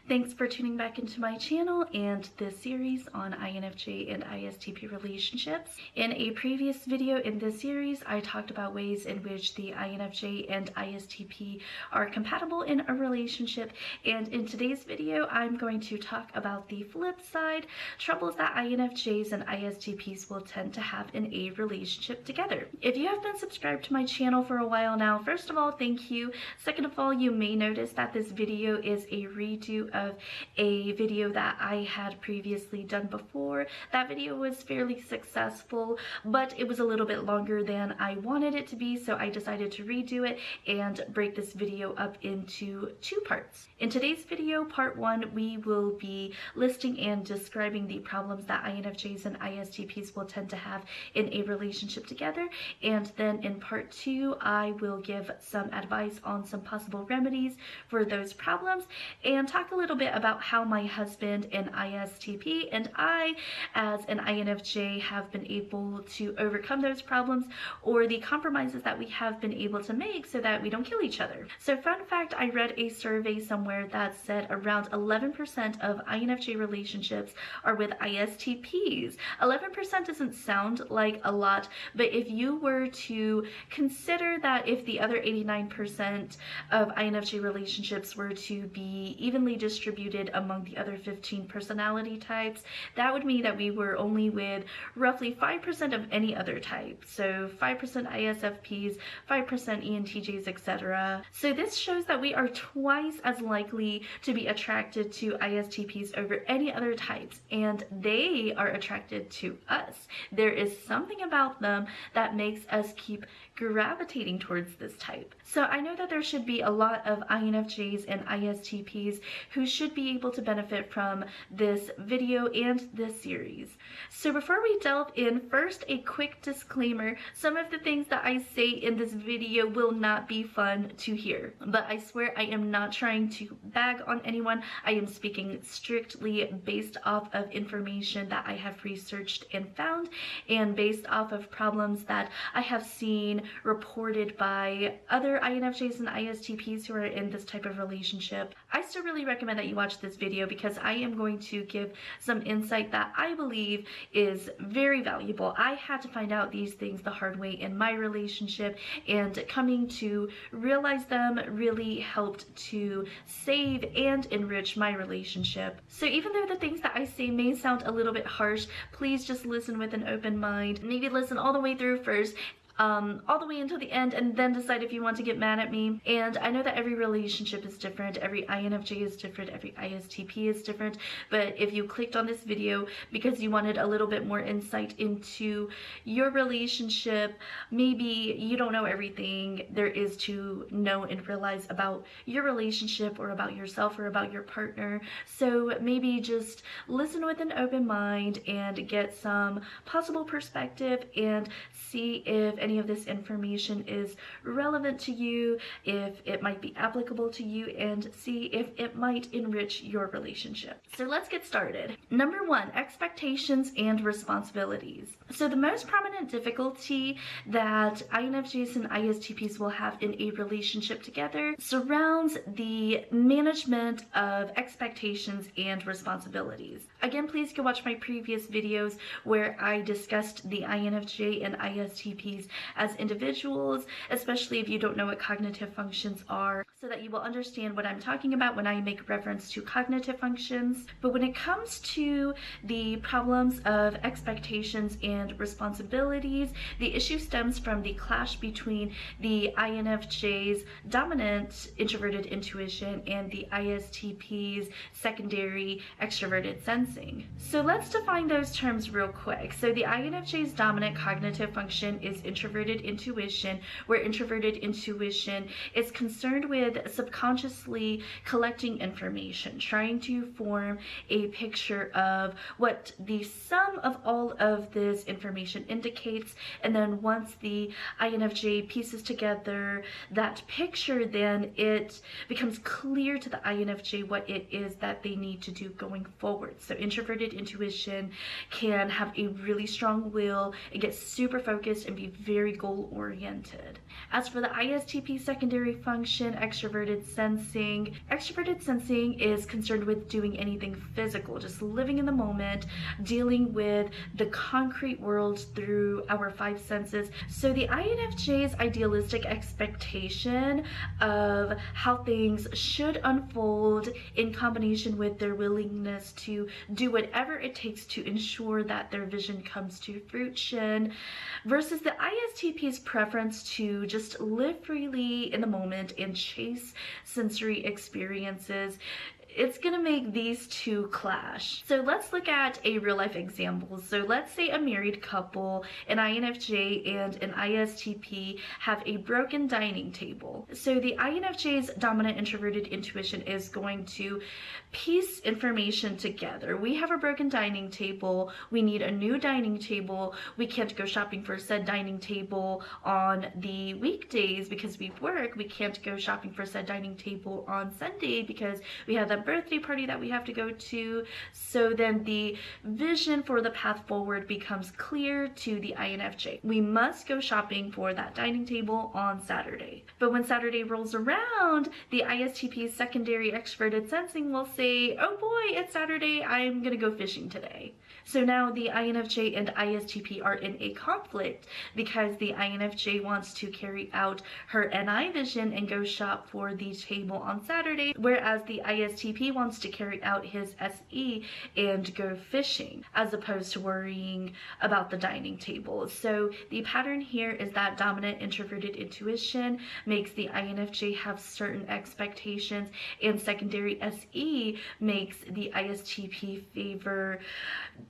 Thanks for tuning back into my channel and this series on INFJ and ISTP relationships. In a previous video in this series, I talked about ways in which the INFJ and ISTP are compatible in a relationship, and in today's video, I'm going to talk about the flip side, troubles that INFJs and ISTPs will tend to have in a relationship together. If you have been subscribed to my channel for a while now, first of all, thank you. Second of all, you may notice that this video is a redo of a video that I had previously done before. That video was fairly successful, but it was a little bit longer than I wanted it to be, so I decided to redo it and break this video up into two parts. In today's video, part one, we will be listing and describing the problems that INFJs and ISTPs will tend to have in a relationship together, and then in part two, I will give some advice on some possible remedies for those problems and talk a little bit about how my husband, an ISTP, and I, as an INFJ, have been able to overcome those problems, or the compromises that we have been able to make so that we don't kill each other. So fun fact, I read a survey somewhere that said around 11% of INFJ relationships are with ISTPs. 11% doesn't sound like a lot, but if you were to consider that if the other 89% of INFJ relationships were to be evenly distributed among the other 15 personality types, that would mean that we were only with roughly 5% of any other type. So 5% ISFPs, 5% ENTJs, etc. So this shows that we are twice as likely to be attracted to ISTPs over any other types, and they are attracted to us. There is something about them that makes us keep gravitating towards this type. So I know that there should be a lot of INFJs and ISTPs who should be able to benefit from this video and this series. So before we delve in, first a quick disclaimer. Some of the things that I say in this video will not be fun to hear, but I swear I am not trying to bag on anyone. I am speaking strictly based off of information that I have researched and found, and based off of problems that I have seen reported by other INFJs and ISTPs who are in this type of relationship. I still really recommend that you watch this video because I am going to give some insight that I believe is very valuable. I had to find out these things the hard way in my relationship, and coming to realize them really helped to save and enrich my relationship. So even though the things that I say may sound a little bit harsh, please just listen with an open mind. Maybe listen all the way through first, all the way until the end, and then decide if you want to get mad at me. And I know that every relationship is different, every INFJ is different, every ISTP is different, but if you clicked on this video because you wanted a little bit more insight into your relationship, maybe you don't know everything there is to know and realize about your relationship or about yourself or about your partner. So maybe just listen with an open mind and get some possible perspective and see if any of this information is relevant to you, if it might be applicable to you, and see if it might enrich your relationship. So let's get started. Number one, expectations and responsibilities. So the most prominent difficulty that INFJs and ISTPs will have in a relationship together surrounds the management of expectations and responsibilities. Again, please go watch my previous videos where I discussed the INFJ and ISTPs as individuals, especially if you don't know what cognitive functions are, so that you will understand what I'm talking about when I make reference to cognitive functions. But when it comes to the problems of expectations and responsibilities, the issue stems from the clash between the INFJ's dominant introverted intuition and the ISTP's secondary extroverted sensing. So let's define those terms real quick. So the INFJ's dominant cognitive function is introverted intuition, where introverted intuition is concerned with subconsciously collecting information, trying to form a picture of what the sum of all of this information indicates, and then once the INFJ pieces together that picture, then it becomes clear to the INFJ what it is that they need to do going forward. So introverted intuition can have a really strong will and get super focused and be very very goal-oriented. As for the ISTP secondary function, extroverted sensing is concerned with doing anything physical, just living in the moment, dealing with the concrete world through our five senses. So the INFJ's idealistic expectation of how things should unfold in combination with their willingness to do whatever it takes to ensure that their vision comes to fruition, versus the ISTP's preference to just live freely in the moment and chase sensory experiences. It's gonna make these two clash. So let's look at a real life example. So let's say a married couple, an INFJ and an ISTP, have a broken dining table. So the INFJ's dominant introverted intuition is going to piece information together. We have a broken dining table. We need a new dining table. We can't go shopping for said dining table on the weekdays because we work. We can't go shopping for said dining table on Sunday because we have that birthday party that we have to go to. So then the vision for the path forward becomes clear to the INFJ. We must go shopping for that dining table on Saturday. But when Saturday rolls around, the ISTP's secondary extroverted sensing will say, oh boy, it's Saturday, I'm gonna go fishing today. So now the INFJ and ISTP are in a conflict because the INFJ wants to carry out her NI vision and go shop for the table on Saturday, whereas the ISTP wants to carry out his SE and go fishing, as opposed to worrying about the dining table. So the pattern here is that dominant introverted intuition makes the INFJ have certain expectations, and secondary SE makes the ISTP favor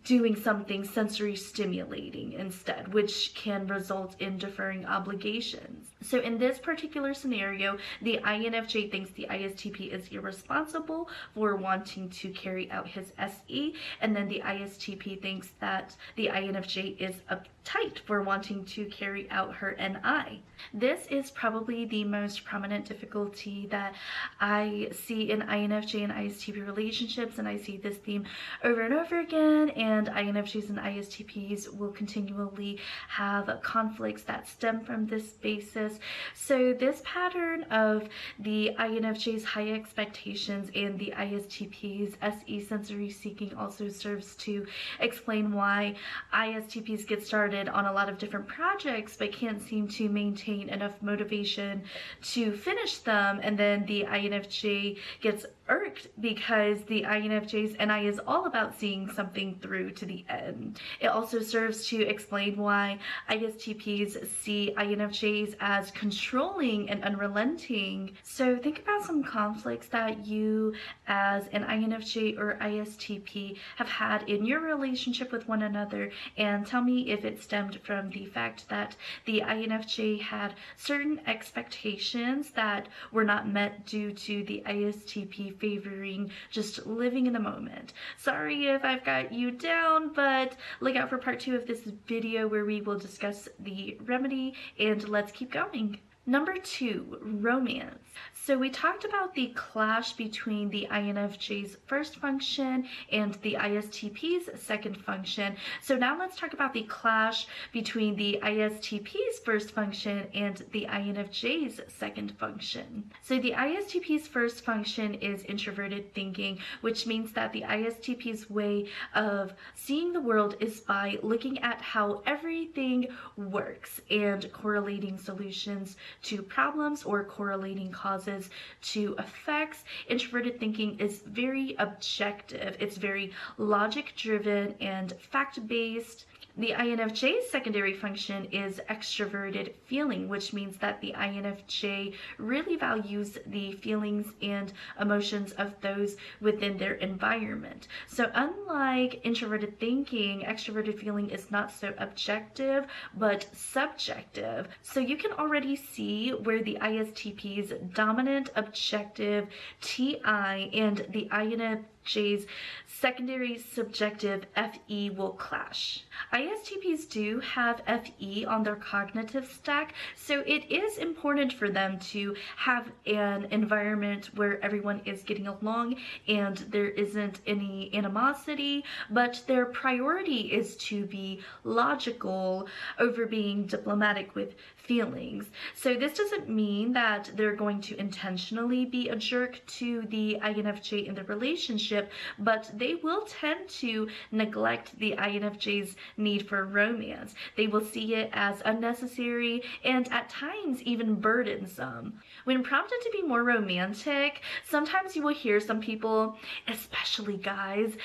doing something sensory stimulating instead, which can result in deferring obligations. So in this particular scenario, the INFJ thinks the ISTP is irresponsible for wanting to carry out his SE, and then the ISTP thinks that the INFJ is uptight for wanting to carry out her NI. This is probably the most prominent difficulty that I see in INFJ and ISTP relationships, and I see this theme over and over again, and INFJs and ISTPs will continually have conflicts that stem from this basis. So this pattern of the INFJ's high expectations and the ISTP's SE sensory seeking also serves to explain why ISTPs get started on a lot of different projects but can't seem to maintain enough motivation to finish them, and then the INFJ gets irked because the INFJ's NI is all about seeing something through to the end. It also serves to explain why ISTPs see INFJs as controlling and unrelenting. So think about some conflicts that you as an INFJ or ISTP have had in your relationship with one another, and tell me if it stemmed from the fact that the INFJ had certain expectations that were not met due to the ISTP favoring just living in the moment. Sorry if I've got you down, but look out for part 2 of this video where we will discuss the remedy, and let's keep going. Number 2, romance. So we talked about the clash between the INFJ's first function and the ISTP's second function. So now let's talk about the clash between the ISTP's first function and the INFJ's second function. So the ISTP's first function is introverted thinking, which means that the ISTP's way of seeing the world is by looking at how everything works and correlating solutions to problems or correlating causes to effects. Introverted thinking is very objective. It's very logic driven and fact-based. The INFJ's secondary function is extroverted feeling, which means that the INFJ really values the feelings and emotions of those within their environment. So unlike introverted thinking, extroverted feeling is not so objective but subjective. So you can already see where the ISTP's dominant objective TI and the INFJ's secondary subjective FE will clash. ISTPs do have FE on their cognitive stack, so it is important for them to have an environment where everyone is getting along and there isn't any animosity, but their priority is to be logical over being diplomatic with feelings. So this doesn't mean that they're going to intentionally be a jerk to the INFJ in the relationship, but they will tend to neglect the INFJ's need for romance. They will see it as unnecessary and at times even burdensome. When prompted to be more romantic, sometimes you will hear some people, especially guys,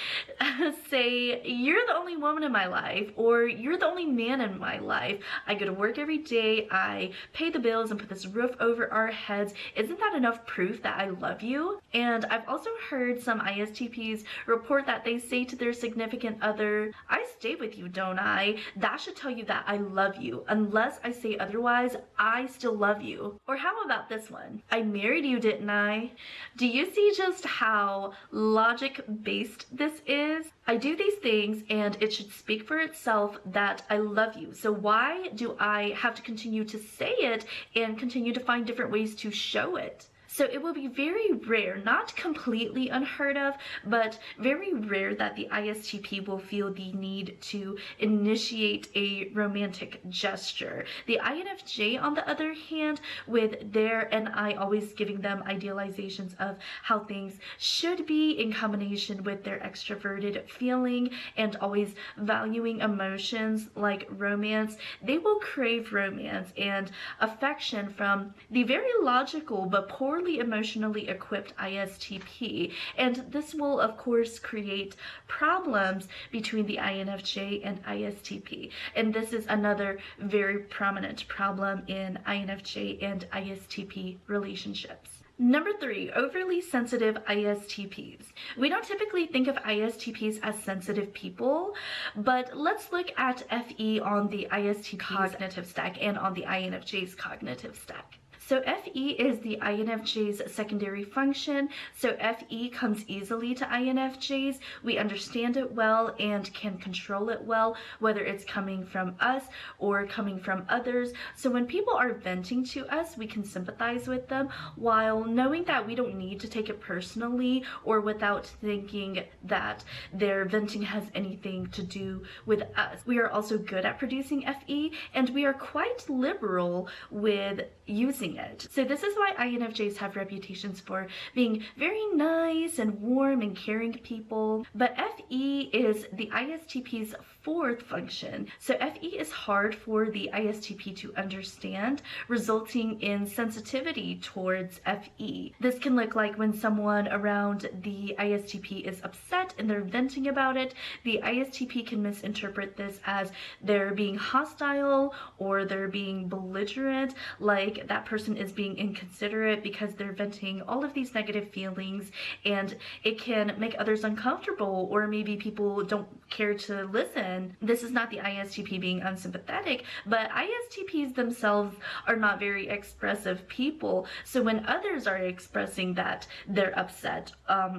say, "You're the only woman in my life," or "You're the only man in my life. I go to work every day, I pay the bills and put this roof over our heads. Isn't that enough proof that I love you?" And I've also heard some ISTPs report that they say to their significant other, "I stay with you, don't I? That should tell you that I love you. Unless I say otherwise, I still love you." Or how about this one? "I married you, didn't I?" Do you see just how logic-based this is? I do these things and it should speak for itself that I love you. So why do I have to continue to say it and continue to find different ways to show it? So it will be very rare, not completely unheard of, but very rare that the ISTP will feel the need to initiate a romantic gesture. The INFJ, on the other hand, with their NI always giving them idealizations of how things should be in combination with their extroverted feeling and always valuing emotions like romance, they will crave romance and affection from the very logical but poorly emotionally equipped ISTP, and this will of course create problems between the INFJ and ISTP, and this is another very prominent problem in INFJ and ISTP relationships. Number 3, overly sensitive ISTPs. We don't typically think of ISTPs as sensitive people, but let's look at FE on the ISTP's cognitive stack and on the INFJ's cognitive stack. So FE is the INFJ's secondary function. So FE comes easily to INFJs. We understand it well and can control it well, whether it's coming from us or coming from others. So when people are venting to us, we can sympathize with them while knowing that we don't need to take it personally or without thinking that their venting has anything to do with us. We are also good at producing FE and we are quite liberal with using it. So this is why INFJs have reputations for being very nice and warm and caring people. But FE is the ISTP's 4th function. So FE is hard for the ISTP to understand, resulting in sensitivity towards FE. This can look like when someone around the ISTP is upset and they're venting about it, the ISTP can misinterpret this as they're being hostile or they're being belligerent, like that person is being inconsiderate because they're venting all of these negative feelings, and it can make others uncomfortable, or maybe people don't care to listen. This is not the ISTP being unsympathetic, but ISTPs themselves are not very expressive people. So when others are expressing that they're upset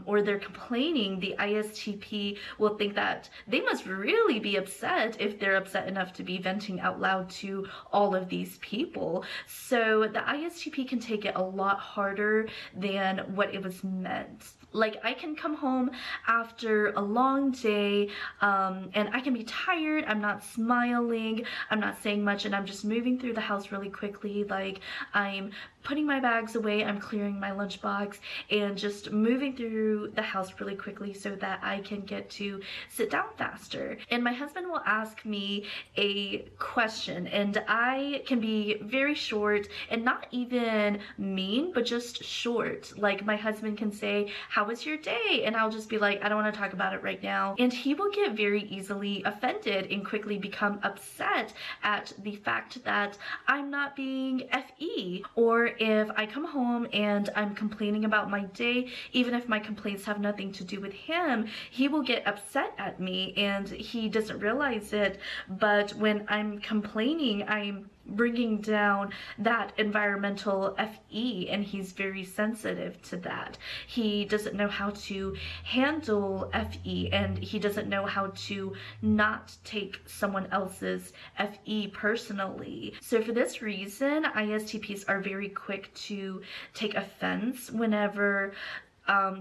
or they're complaining, the ISTP will think that they must really be upset if they're upset enough to be venting out loud to all of these people. So the ISTP can take it a lot harder than what it was meant. Like, I can come home after a long day and I can be tired, I'm not smiling, I'm not saying much, and I'm just moving through the house really quickly. Like, I'm putting my bags away, I'm clearing my lunchbox, and just moving through the house really quickly so that I can get to sit down faster. And my husband will ask me a question, and I can be very short and not even mean, but just short. Like, my husband can say, "How was your day?" And I'll just be like, "I don't want to talk about it right now." And he will get very easily offended and quickly become upset at the fact that I'm not being FE. Or if I come home and I'm complaining about my day, even if my complaints have nothing to do with him, he will get upset at me and he doesn't realize it. But when I'm complaining, I'm bringing down that environmental FE, and he's very sensitive to that. He doesn't know how to handle FE, and he doesn't know how to not take someone else's FE personally. So for this reason, ISTPs are very quick to take offense whenever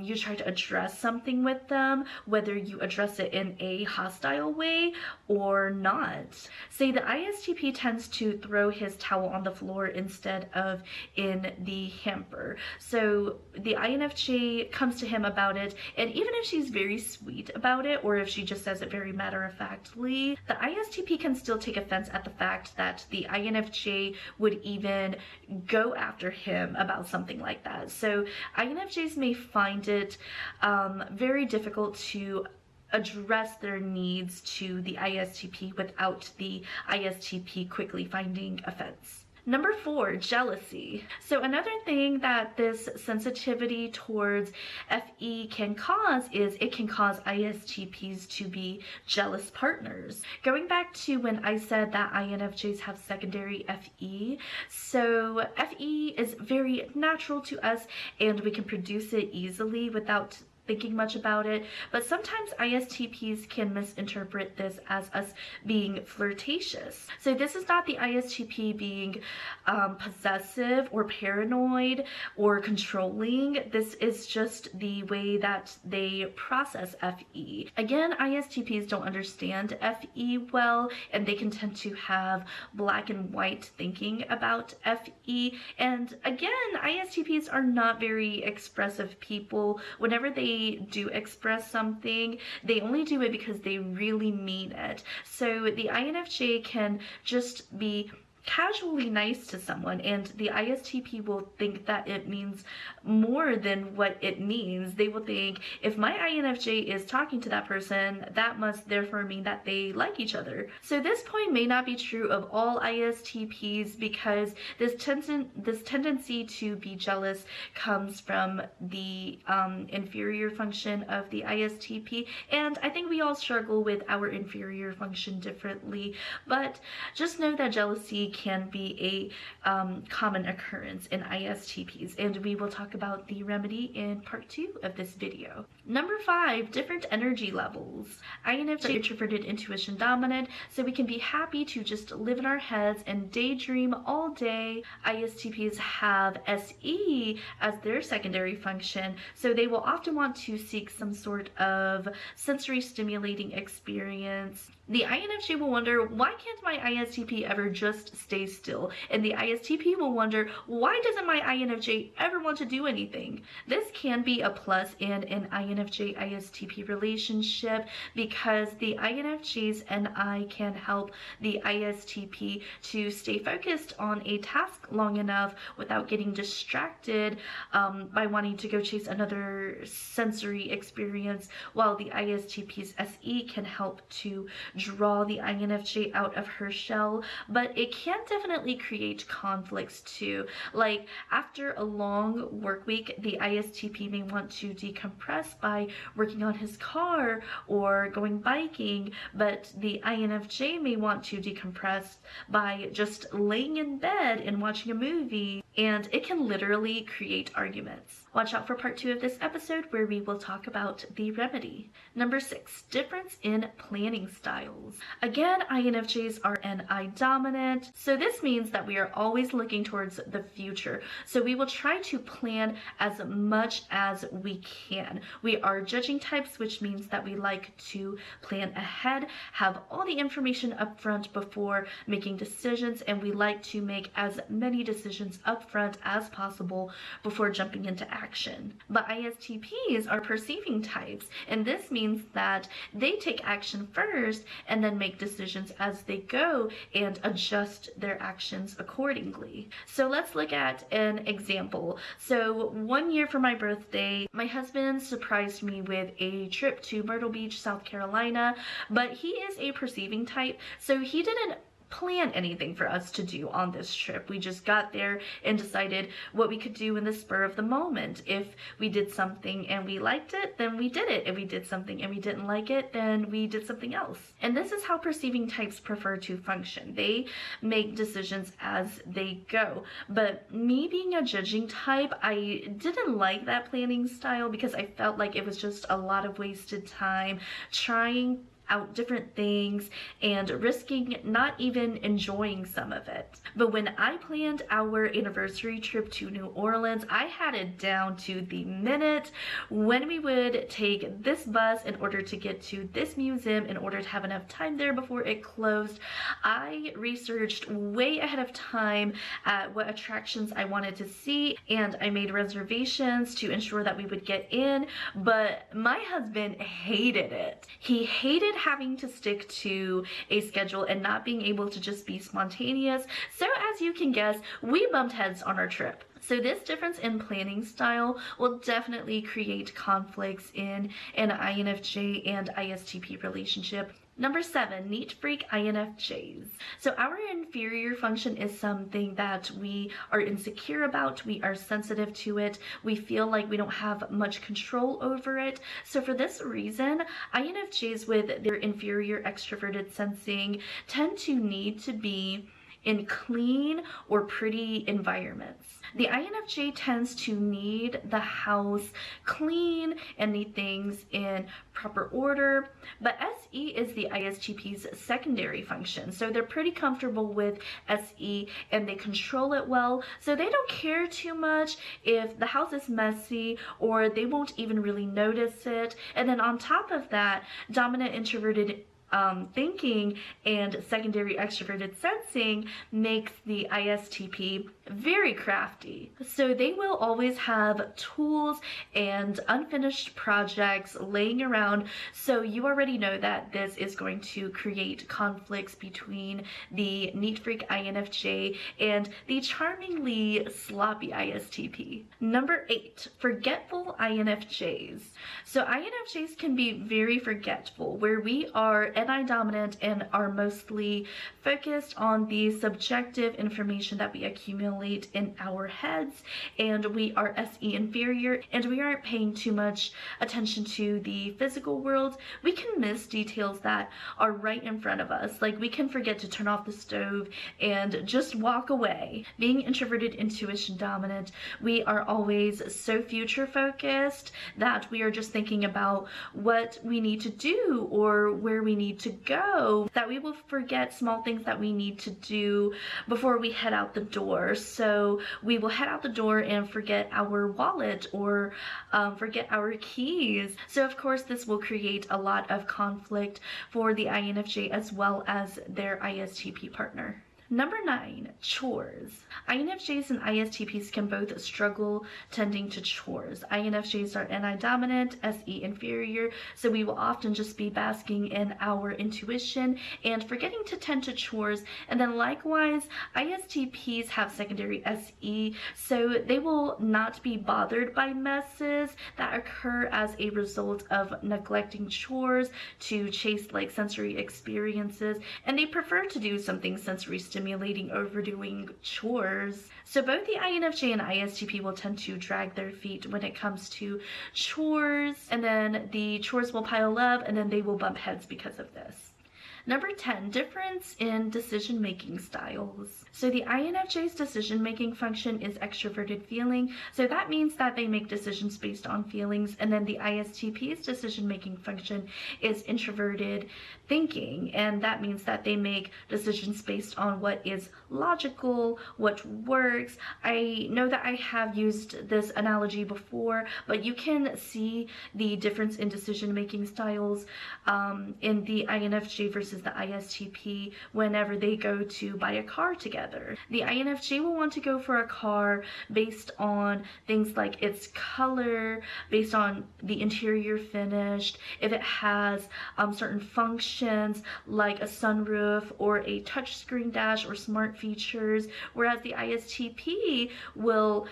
you try to address something with them, whether you address it in a hostile way or not. Say the ISTP tends to throw his towel on the floor instead of in the hamper. So the INFJ comes to him about it, and even if she's very sweet about it, or if she just says it very matter-of-factly, the ISTP can still take offense at the fact that the INFJ would even go after him about something like that. So INFJs may find it very difficult to address their needs to the ISTP without the ISTP quickly finding offense. Number 4, jealousy. So another thing that this sensitivity towards FE can cause is it can cause ISTPs to be jealous partners. Going back to when I said that INFJs have secondary FE, so FE is very natural to us and we can produce it easily without thinking much about it, but sometimes ISTPs can misinterpret this as us being flirtatious. So this is not the ISTP being possessive or paranoid or controlling. This is just the way that they process FE. Again, ISTPs don't understand FE well, and they can tend to have black and white thinking about FE. And again, ISTPs are not very expressive people. Whenever they do express something, they only do it because they really mean it. So the INFJ can just be casually nice to someone, and the ISTP will think that it means more than what it means. They will think, if my INFJ is talking to that person, that must therefore mean that they like each other. So this point may not be true of all ISTPs, because this tendency to be jealous comes from the inferior function of the ISTP, and I think we all struggle with our inferior function differently, but just know that jealousy can be a common occurrence in ISTPs, and we will talk about the remedy in part 2 of this video. Number 5, different energy levels. INFJ are introverted, intuition dominant, so we can be happy to just live in our heads and daydream all day. ISTPs have SE as their secondary function, so they will often want to seek some sort of sensory stimulating experience. The INFJ will wonder, why can't my ISTP ever just stay still? And the ISTP will wonder, why doesn't my INFJ ever want to do anything? This can be a plus in an INFJ-ISTP relationship, because the INFJs and I can help the ISTP to stay focused on a task long enough without getting distracted by wanting to go chase another sensory experience, while the ISTP's SE can help to draw the INFJ out of her shell. But it can definitely create conflicts too. Like, after a long work week, the ISTP may want to decompress by working on his car or going biking, but the INFJ may want to decompress by just laying in bed and watching a movie, and it can literally create arguments. Watch out for part 2 of this episode, where we will talk about the remedy. Number 6, difference in planning styles. Again, INFJs are NI dominant, so this means that we are always looking towards the future. So we will try to plan as much as we can. We are judging types, which means that we like to plan ahead, have all the information up front before making decisions, and we like to make as many decisions up front as possible before jumping into action. But ISTPs are perceiving types, and this means that they take action first and then make decisions as they go and adjust their actions accordingly. So let's look at an example. So one year for my birthday, my husband surprised me with a trip to Myrtle Beach, South Carolina, but he is a perceiving type, so he didn't plan anything for us to do on this trip. We just got there and decided what we could do in the spur of the moment. If we did something and we liked it, then we did it. If we did something and we didn't like it, then we did something else. And this is how perceiving types prefer to function. They make decisions as they go. But me being a judging type, I didn't like that planning style because I felt like it was just a lot of wasted time trying out different things and risking not even enjoying some of it. But when I planned our anniversary trip to New Orleans, I had it down to the minute when we would take this bus in order to get to this museum in order to have enough time there before it closed. I researched way ahead of time at what attractions I wanted to see, and I made reservations to ensure that we would get in, but my husband hated it. He hated having to stick to a schedule and not being able to just be spontaneous. So as you can guess, we bumped heads on our trip. So this difference in planning style will definitely create conflicts in an INFJ and ISTP relationship. Number 7, neat freak INFJs. So our inferior function is something that we are insecure about. We are sensitive to it. We feel like we don't have much control over it. So for this reason, INFJs with their inferior extroverted sensing tend to need to be in clean or pretty environments. The INFJ tends to need the house clean and need things in proper order, but SE is the ISTP's secondary function. So they're pretty comfortable with SE and they control it well. So they don't care too much if the house is messy, or they won't even really notice it. And then on top of that, dominant introverted thinking and secondary extroverted sensing makes the ISTP very crafty. So they will always have tools and unfinished projects laying around. So you already know that this is going to create conflicts between the neat freak INFJ and the charmingly sloppy ISTP. Number 8, forgetful INFJs. So INFJs can be very forgetful, where we are NI dominant and are mostly focused on the subjective information that we accumulate in our heads, and we are SE inferior and we aren't paying too much attention to the physical world. We can miss details that are right in front of us, like we can forget to turn off the stove and just walk away. Being introverted intuition dominant, we are always so future focused that we are just thinking about what we need to do or where we need to go, that we will forget small things that we need to do before we head out the door. So we will head out the door and forget our wallet or forget our keys. So of course this will create a lot of conflict for the INFJ as well as their ISTP partner. Number 9, chores. INFJs and ISTPs can both struggle tending to chores. INFJs are NI dominant, SE inferior, so we will often just be basking in our intuition and forgetting to tend to chores. And then likewise, ISTPs have secondary SE, so they will not be bothered by messes that occur as a result of neglecting chores to chase like sensory experiences, and they prefer to do something sensory stimulating over doing chores. So both the INFJ and ISTP will tend to drag their feet when it comes to chores, and then the chores will pile up and then they will bump heads because of this. Number 10, difference in decision-making styles. So the INFJ's decision-making function is extroverted feeling. So that means that they make decisions based on feelings. And then the ISTP's decision-making function is introverted thinking. And that means that they make decisions based on what is logical, what works. I know that I have used this analogy before, but you can see the difference in decision-making styles in the INFJ versus the ISTP whenever they go to buy a car together. The INFJ will want to go for a car based on things like its color, based on the interior finish, if it has certain functions like a sunroof or a touchscreen dash or smart features, whereas the ISTP will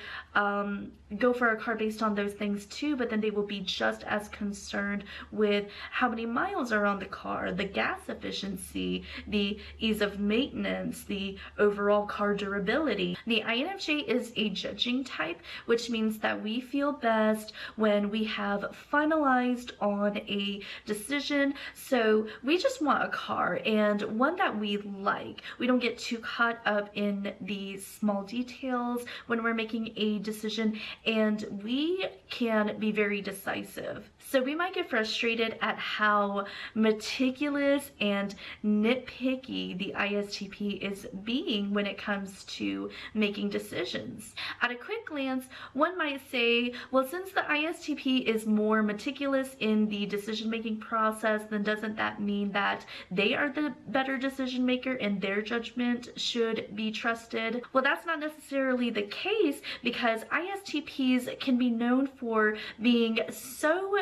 go for a car based on those things too, but then they will be just as concerned with how many miles are on the car, the gas efficiency, the ease of maintenance, the overall car durability. The INFJ is a judging type, which means that we feel best when we have finalized on a decision. So we just want a car, and one that we like. We don't get too caught up in the small details when we're making a decision, and we can be very decisive. So we might get frustrated at how meticulous and nitpicky the ISTP is being when it comes to making decisions. At a quick glance, one might say, well, since the ISTP is more meticulous in the decision-making process, then doesn't that mean that they are the better decision maker and their judgment should be trusted? Well, that's not necessarily the case, because ISTPs can be known for being so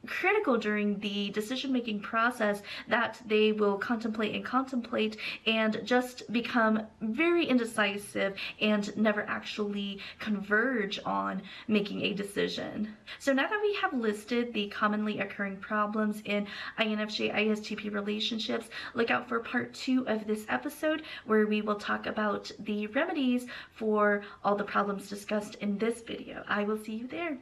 critical during the decision-making process that they will contemplate and just become very indecisive and never actually converge on making a decision. So now that we have listed the commonly occurring problems in INFJ-ISTP relationships, look out for part 2 of this episode, where we will talk about the remedies for all the problems discussed in this video. I will see you there.